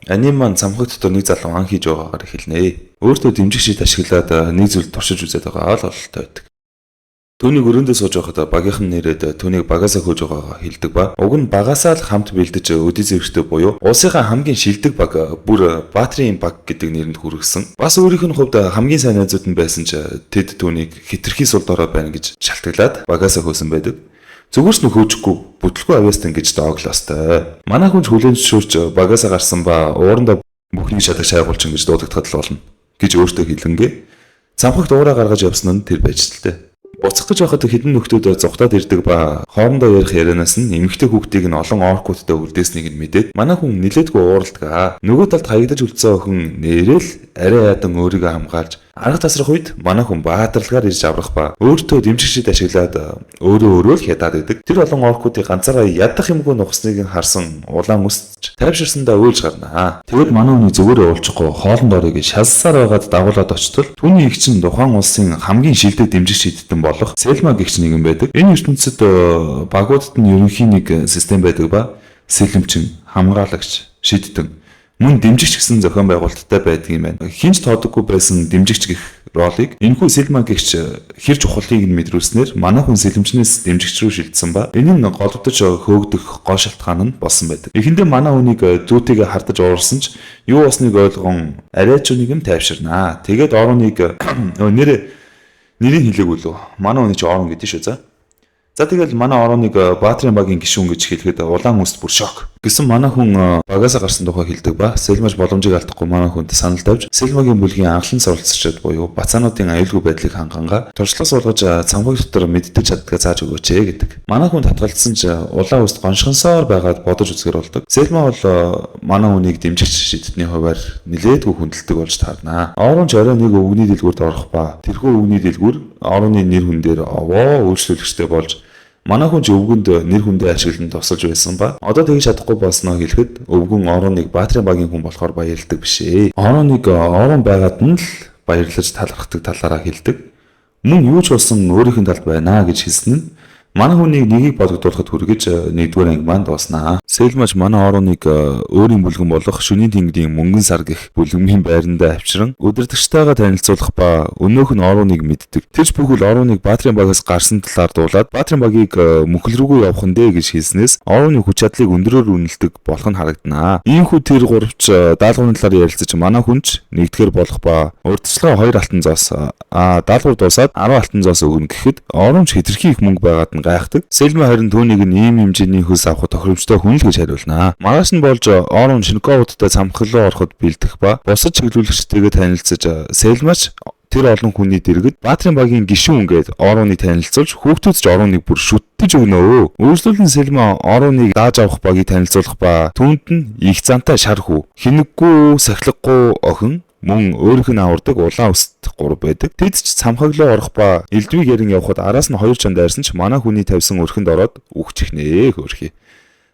Аним маань цамхаг дотор нэг залуу ан хийж байгаагаар эхэлнэ. Өөртөө дэмжих шийд ашиглаад нэг зүйл туршиж үзээд байгаа л ололтой байдаг. Түүнийг өрөөндөө сууж байхад багийнхан нэрээд түүнийг багаасаа хөөж байгаагаа хэлдэг ба уг нь багаасаа л хамт бэлдэж өдий зэвэрхтэй буюу улсынхаа хамгийн шилдэг баг бүр Баатрийн баг гэдэг нэрэнд хүргэсэн. Бас өөрийнх нь хувьд хамгийн сайн найзууд нь байсан ч тэд түүнийг хитрхи сул дорой байна гэж шалтгаалаад багаасаа хөөсөн байдаг. Зүгээр ч нөхөөжгүй бүтлгүй авьяастан гэж дооглоостой. Манай хүн хүлэн зөвшөөрч багаасаа гарсан ба уурандаа бүхний шатаг шайгуулчин гэж дуудагдахад л болно гэж өөртөө хэлэнгээ. Цамхагт уураа гаргаж явсан нь тэр байж тэлтэй. Буцах гэж байхад хэдэн нөхдүүд зугатаад ирдэг ба хоорондоо ярих ярианаас нь эмэгтэй хүүхдийг нь олон оркуудтай үлдээснийг нь мэдээд манай хүн нилээдгүй ууралдаг. Нөгөө талд хаягдаж үлдсэн охин нэрэл арай ядан өөрийгөө хамгаалж арга тасрах үед манай хүн баатарлагаар ирж аврах ба өөртөө дэмжих шийд ашиглаад өөрөө л хядаад идэг. Тэр олон оркуудыг ганцаараа ядах юмгүй нухсныг харсан улаан үсч тайвширсандаа уйлж гарнаа. Тэгвэл манай хүний зөвөрөө уулчихгүй хоолнд орыг шалсаар байгаад дагуулад очтол түүний их чинь тухайн улсын хамгийн шилдэг дэмжих шийдтэн болох Селма гэгч нэгэн байдаг. Энэ ертөнцид багуудад нь ерөнхий нэг систем байдаг ба сэлэмчин, хамгаалагч, шийдтэн мөн дэмжигч гэсэн зохион байгуулалттай байдаг юм байна. Хинч тоодоггүй байсан дэмжигч гэх ролыг энэхүү Селма гэгч хэр чухлыг нь мэдрүүлснээр манай хүн сэлэмчнээс дэмжигч рүү шилжсэн ба энэ нь голдож хөөгдөх гол шалтгаан нь болсон байдаг. Эхэндээ манай хүнийг зүйтэйгээ хардаж уурсан ч юу болсныг ойлгон арайч нэг юм тайвширнаа. Тэгээд орныг нэрийг хэлээгүй лөө. Манай хүний чи орон гэдэг шүү за. За тэгэл манай ороныг Баатрийн багийн гишүүн гэж хэлэхэд улаан үст бүр шок. Гэсэн манай хүн багаасаа гарсан тухай хэлдэг ба Селмаж боломжийг алдахгүй манай хүнд санал тавьж Селмагийн бүлгийн анхлан суралцчид буюу бацаануудын аюулгүй байдлыг хангамга туршлага суулгаж цамхаг дотор мэддэг чаддгаа зааж өгөөч гэдэг. Манай хүн татгалзсан ч улаан үст гоншгонсоор байгаад бодож үзгэр болдог. Селма бол манай хүнийг дэмжигч шийдтний хуваар нилээдгүй хүндэлдэг болж таарнаа. Орон ч орой нэг өвгний дэлгүүрт орох ба тэрхүү өвгний дэлгүүр ороны нэр хүн дээр овоо өөрчлөлттэй болж манай хүн ч өвгөнд нэр хүндээ ашиглан тусалж байсан ба одоо тэгж чадахгүй болсноо хэлэхэд өвгөн ороныг Баатрийн багийн хүн болохоор баярлдаг биш ээ. Ороныг орон байгаад нь л баярлаж талархдаг талаараа хэлдэг. Мөн юу ч болсон өөрийнх нь талд байна гэж хэлсэн нь манай хүнийг нэгийг бодогдуулахад хүргэж нэгдүгээр анги маань дууснаа. Селмаж манай ороныг өөрийн бүлгэн болох шөнийн тэнгэрийн мөнгөн сар гэх бүлгэмийн байрандаа авчран удирдагчтайгаа танилцуулах ба өнөөх нь ороныг мэддэг. Тэрч бүхэл ороныг Баатрийн багаас гарсан талаар дуулаад Баатрийн багийг мөхөл рүүгээ явах нь дээ гэж хэлснээс ороны хүч чадлыг өндөрөөр үнэлдэг болох нь харагданаа. Иймхүү тэр гуравч даалгаврын талаар ярилцаж манай хүнч нэгдгээр болох ба урдчлага 2 алтан зоос даалгавар дуусаад 10 алтан зоос өгнө гэхэд оронч хэтэрхий их мөнгө байгаад гайхдаг. Селма харин түүнийг нь ийм хэмжээний хөлс авах тохиромжтой хүн л гэж хариулнаа. Маргааш нь болж орон Шинковуудтай цамхаглуу ороход бэлдэх ба бусад чиглүүлэгчтэйгээ танилцаж Селмач тэр олон хүний дэргэд Баатрийн багийн гишүүн гээд ороныг танилцуулж хүүхдүүд ч ороныг бүр шүтдэж өгнө. Өөрчлөлтөн Селма ороныг дааж авах багийг танилцуулах ба түүнд нь их зантай шар хүү хинэггүй сахилгагүй охин мөн өөрийнх нь авардаг улаан үст 3 байдаг. Тэд ч цамхаглуу орох ба элдвийг ярин явхад араас нь 2 чанд дайрсан ч манай хүний тавьсан өрхөнд ороод үхчихнэ хөөрхий.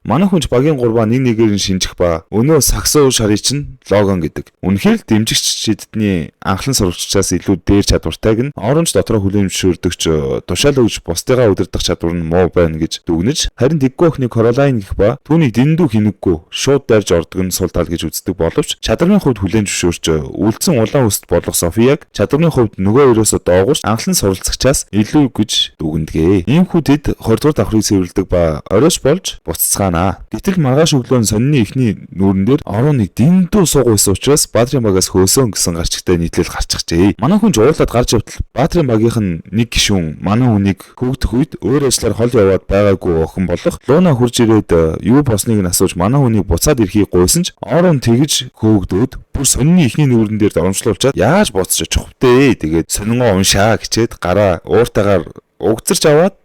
Манай хүнч багийн 3-аа нэг нэгээр нь шинжих ба өнөө саксуу шарыг чинь логон гэдэг. Үнэхээр л дэмжигч шийдтний анхлан сурвалжчаас илүү дээр чадвартайг нь оронч дотроо хүлээмжшөөрдөгч тушаал өгж бусдыгаа удирдах чадвар нь муу байна гэж дүгнэж харин тэггүй охины Каролайн гэх ба түүнийг дэндүү хинэггүй шууд дайрж ордог нь сул тал гэж үздэг боловч чадварын хувьд хүлээмжшөөрч үлдсэн улаан үст болох Софияг чадварын хувьд нөгөө өрөөсөө доогуур анхлан сурвалцагчаас илүү гэж дүгнэдэг. Иймхүү тэд 20 дугаар давхрыг цэвэрлдэг ба оройч болж буццгаана. Гэтэл маргааш өглөө сонины ихний нүүрэн дээр ороныг дэндүү суугу байсан учраас Баатрийн багаас хөөсөн гэсэн гарчигтай нийтлэл гарчихжээ. Манай хүн жуулаад гарч явтал Баатрийн багийнх нь нэг гишүүн манай хүнийг хөөгдөх үед өөр ажлаар хол яваад байгаагүй охин болох Луна хурж ирээд юу босныг нь асууж манай хүнийг буцаад ирэхийг гуйсан ч орон тэгж хөөгдөөд бүр сонины ихний нүүрэн дээр давамжлуулчаад яаж буцаж очих вэ? Тэгээд сонингоо уншаа гэчээд гараа ууртайгаар угцарч аваад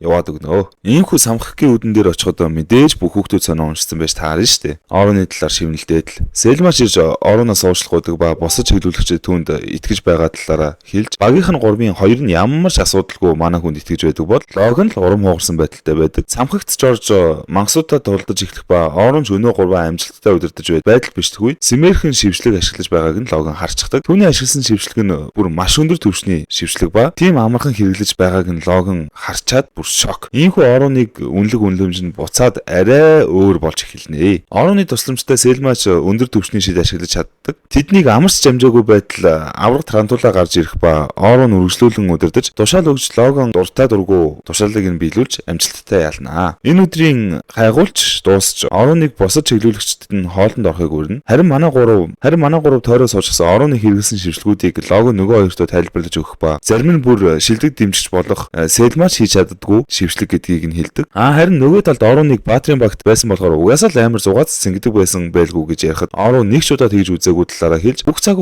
яваад өгнө. Иймхүү самхагын үдэн дээр очиход мэдээж бүх хүүхдүүд сонио уншсан байж таарна шүү дээ. Ороны талаар шивнэлдээд л Селмач ирж ороноос уушлахуудаг ба босож чиглүүлэгчид түүнд итгэж байгаа талаараа хэлж багийнх нь 3-ын 2 нь ямар ч асуудалгүй манай хүнд итгэж байдаг бол лог нь л урам хугарсан байдалтай байдаг. Самхагт Жорж мангасуудаа тулдаж эхлэх ба оронч өнөө 3 амжилттай удирдах байдал бичдэг үе Симерхэн шившлэг ашиглаж байгааг нь лог нь харцдаг. Түүний ашигласан шившлэг нь бүр маш өндөр түвшний шившлэг ба тийм амархан хэрэглэж байгааг нь лог нь харчаад бүр шок. Ийхүү ороныг үнэлэг үнэлэмж нь буцаад арай өөр болж эхэлнэ. Ороны тусламжтай Селмач өндөр түвшний шид ашиглаж чаддаг. Тэднийг амарч дамжаагүй байтал авраг тарантулаа гарч ирэх ба орон үргэлжлүүлэн удирдах тушаал өгж логон дуртай дургу тушаалыг нь биелүүлж амжилттай ялнаа. Энэ өдрийн хайгуулч дуусч ороныг босож чиглүүлэгчдэд нь хоолнд орохыг урьна. Харин манай гурав тойроо суучсан ороны хэрэгсэн шившлгүүдийг лого нөгөө хоёртоо тайлбарлаж өгөх ба зарим нь бүр шилдэг дэмжигч болох Селмач хийж чаддаггүй шившлэг гэдгийг нь хэлдэг. Харин нөгөө талд ороныг Баатрин багт байсан болохоор угаасаа л амар зугаац сэнгэдэг байсан байлгүй гэж ярихад орон нэг ч удаа тэгж үзээгүй талаараа хэлж бүх цаг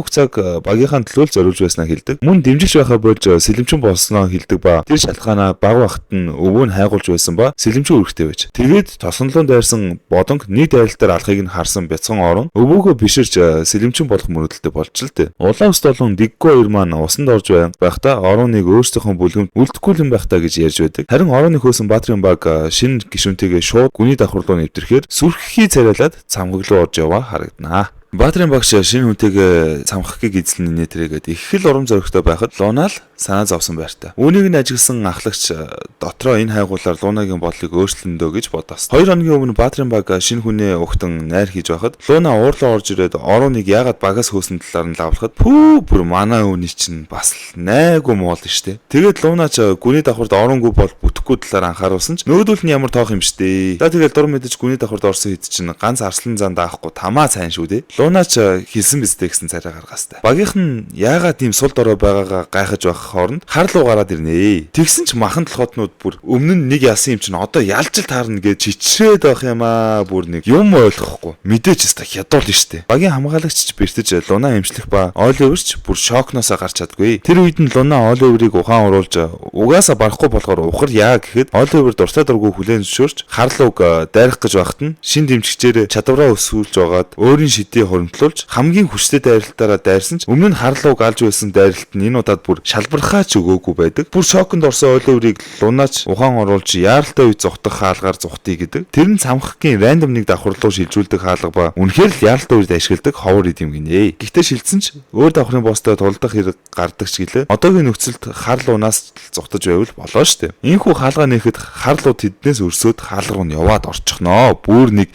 багийнхаа төлөө зориулж байснаа хэлдэг. Мөн дэмжигч байхаа болж сэлэмчин болсноо хэлдэг ба тэр шалтгаанаа баг багт нь өвөө нь хайгуулж байсан ба сэлэмчин өргөтэй байж. Тэгээд тосгонлон дайрсан бодонг нэг дайралтаар алхахыг нь харсан бяцхан орон өвөөгөө биширч сэлэмчин болох мөрөдөлтөй болж л дээ. Улаан ус долон диггүй хоёр маань усанд орж байхдаа ороныг өөрсдийнхөө бүлгэмд үлдэхгүй юм байх та гэж ярьж байдаг. Харин ороны хөөсөн Баатрин баг шинэ гишүүнтэйгээ шууд гүний давхар руу нэвтрэхээр сүрххий царайлаад цамхаг руу орж яваа харагданаа. Баатрин багш шинэ хүнтэйгээ цамхахыг эзлэн нэтрэгээд их л урам зоригтой байхад Луна л санаа зовсон байртай. Үүнийг нь ажигласан ахлагч дотроо энэ хайгуулаар Лунагийн бодлыг өөрчлөндөө гэж бодоос. 2 хоногийн өмнө Баатрин баг шинэ хүнээ ухтан найр хийж байхад Луна уурлаа орж ирээд ороныг яагаад багаас хөөсөн талаар нь лавлахад бүр манай өвний чинь бас л найгуу моол штэ. Тэгээд Луна ч гүний давхарт оронгүй бол бүтэхгүй талаар анхааруулсан ч нөөдөл нь ямар тоох юм штэ. За тэгээд дур мэдэж гүний давхарт орсон хэд чинь ганц арслан зан даахгүй тамаа сайн шүү дээ. Лунач хэлсэн бистэй гэсэн царай гаргаастай. Багийнх нь яагаад ийм сул дорой байгаагаа гайхаж байх хооронд харлуу гараад ирнэ. Тэгсэн ч махан толгоотнууд бүр өмнө нь нэг ялсан юм чинь одоо ялж л таарна гэж чичрээд байх юм аа. Бүр нэг юм ойлгохгүй. Мэдээж өстой хядуул штэ. Багийн хамгаалагч бэртэж Луна эмчлэх ба Оливерч бүр шокноосоо гарч чадгүй. Тэр үед нь Луна Оливерийг ухаан оруулж угаасаа барахгүй болохоор ухар яа гэхэд Оливер дуртай дургүй хүлээн зөвшөөрч харлууг дайрах гэж байхад нь шин дэмжигчээр чадвараа өсвүүлж байгаад өөрийн шидийг хуримтлуулж хамгийн хүчтэй дайралтаараа дайрсан ч өмнө нь харлууг алж байсан дайралт нь энэ удаад бүр шалбархаа ч өгөөгүй байдаг. Бүр шоконд орсон Оливерийг Лунач ухаан оруулж яаралтай үе зүхтах хаалгаар зүхтий гэдэг. Тэр нь цамхгийн рандом нэг давхар руу шилжүүлдэг хаалга ба үнэхээр л яаралтай үед ашигладаг ховор идэм гинэ. Гэхдээ шилжсэн ч өөр давхрын бостой тулдах хэрэг гардаг ч гэлээ. Одоогийн нөхцөлд харлуунаас зугтаж байвал болоо штэ. Ийхүү хаалгаа нээхэд харлуу тэднээс өрсөөд хаалга руу нь яваад орчихноо. Бүр нэг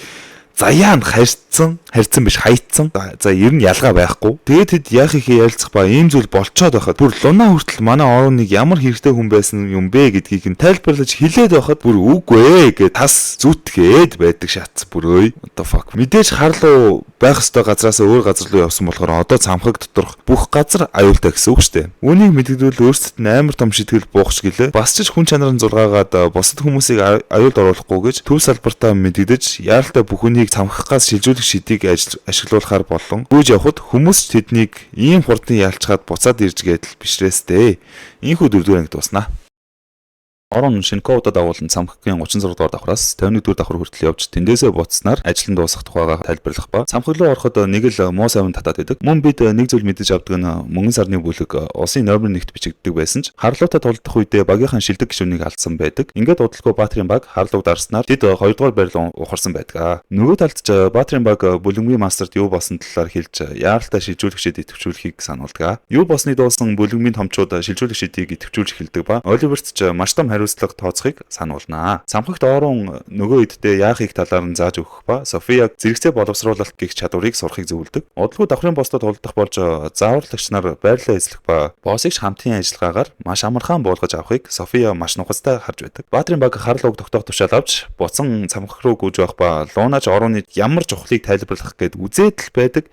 заяан харьцсан биш хайцсан. За ер нь ялгаа байхгүй. Тэгээд хэд яах ихээ ярилцах ба ийм зүйл болцоод байхад бүр Луна хүртэл манай ороныг ямар хэрэгтэй хүн байсан юм бэ гэдгийг нь тайлбарлаж хэлээд байхад бүр үгүй ээ гэж тас зүтгээд байдаг шатс бүр ой. What the fuck. Мэдээж харлуу байх ёстой газраас өөр газар руу явсан болохоор одоо цамхаг доторх бүх газар аюултай гэсэн үг шүү дээ. Үүнийг мэдгдвэл өөрсдөд нь амар том шитгэл буухч гэлээ. Бас ч хүн чанарын зургаагаад бусад хүмүүсийг аюулд оруулахгүй гэж төв салбартаа мэдгдэж яаралтай бүхнийг цамхагаас шилжүүлэх шидийг ашиглуулахаар болон гүйж явхад хүмүүс тэднийг ийм хурдан ялчгаад буцаад ирж гэдэл бишрээстэй. Ийхүү дөрөвдүгээр анги дуснаа. Орон Шинковдод агуулсан цамхгийн 36 дугаар давхраас 51 дугаар давхар хүртэл явж тэндээсээ буцснаар ажлын дуусах тухайга тайлбарлах ба цамхаг руу ороход нэг л муу савн татаад байдаг. Мөн бид нэг зүйл мэдэж авдаг нь мөнгөн сарны бүлэг улсын номерын нэгт бичигддэг байсан ч харлуутай тулдах үедээ багийнхан шилдэг гишүүнийг алдсан байдаг. Ингээд удалгүй Баатрин баг харлууг дарснаар тэд 2 дугаар байрлал ухарсан байдаг. Нөгөө талд ч Баатрин баг бүлэмгийн мастерт юу болсон талаар хэлж яаралтай шилжүүлэгчид идэвхжүүлэхийг сануулдаг. Юу болсныг дуулсан бүлэмгийн томчууд шилжүүлэгчдийг идэвхжүүлж эхэлдэг ба Оливерт ч маш том хариуцлага тооцохыг сануулнаа. Цамхагт орон нөгөө үедээ яахыг талаар нь зааж өгөх ба Софияг зэрэгцээ боловсруулалт гэх чадварыг сурахыг зөвлөдөг. Удалгүй давхрын бостод тулдах болж зааварлагч нар байрлал эзлэх ба боссыг хамтын ажиллагаагаар маш амархан буулгаж авахыг София маш нухацтай харж байдаг. Баатрин баг харлууг тогтоох тушаал авч буцан цамхаг руу гүйж байх ба Лунач ороны ямар чухлыг тайлбарлах гээд үзээд л байдаг.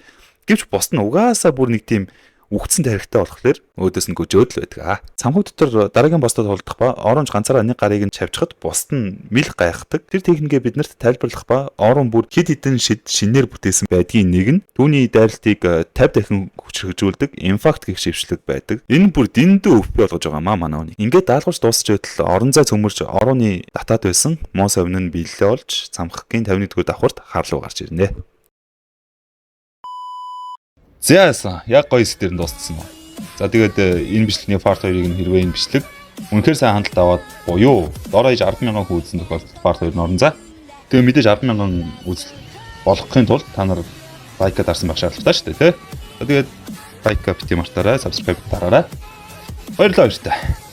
Гэвч босд нь угаасаа бүр нэг тийм үгцэн тарихтай болохоор өөдөөс нь гүжөөд л байдаг. Цамхаг дотор дараагийн бостод холдох ба оронж ганцаараа нэг гарыг нь чавчхад бусд нь мэл гайхдаг. Тэр техникээ биднэрт тайлбарлах ба орон бүр хэд хэдэн шинээр бүтээсэн байдгийн нэг нь түүний дайралтыг 50 дахин хүчрхжүүлдэг инфакт гэх шившлэг байдаг. Энэ бүр дэндүү өвпө болгож байгаа манай үний. Ингээд даалгавч дуусч байтал орон зай цөмөрж ороны татаад байсан муу совин нь биелэлээ олж цамхагын 51-р давхарт харлуу гарч ирнэ. За яг гоё сэдвэр нь дууссан ба. За тэгээд энэ бичлэгний part 2-ыг нь хэрвээ энэ бичлэг үнэхээр сайн хандлт аваад буюу дор хаяж 10,000 хүн үзсэн тохиолдолд part 2 нь орон за. Тэгээд мэдээж 10,000 үзэл болгохын тулд та нар лайкаа дарсан байх шаардлагатай шүү дээ, тэ. Тэгээд лайкаа бити мартаарай, subscribe дараарай. Баярлалаа.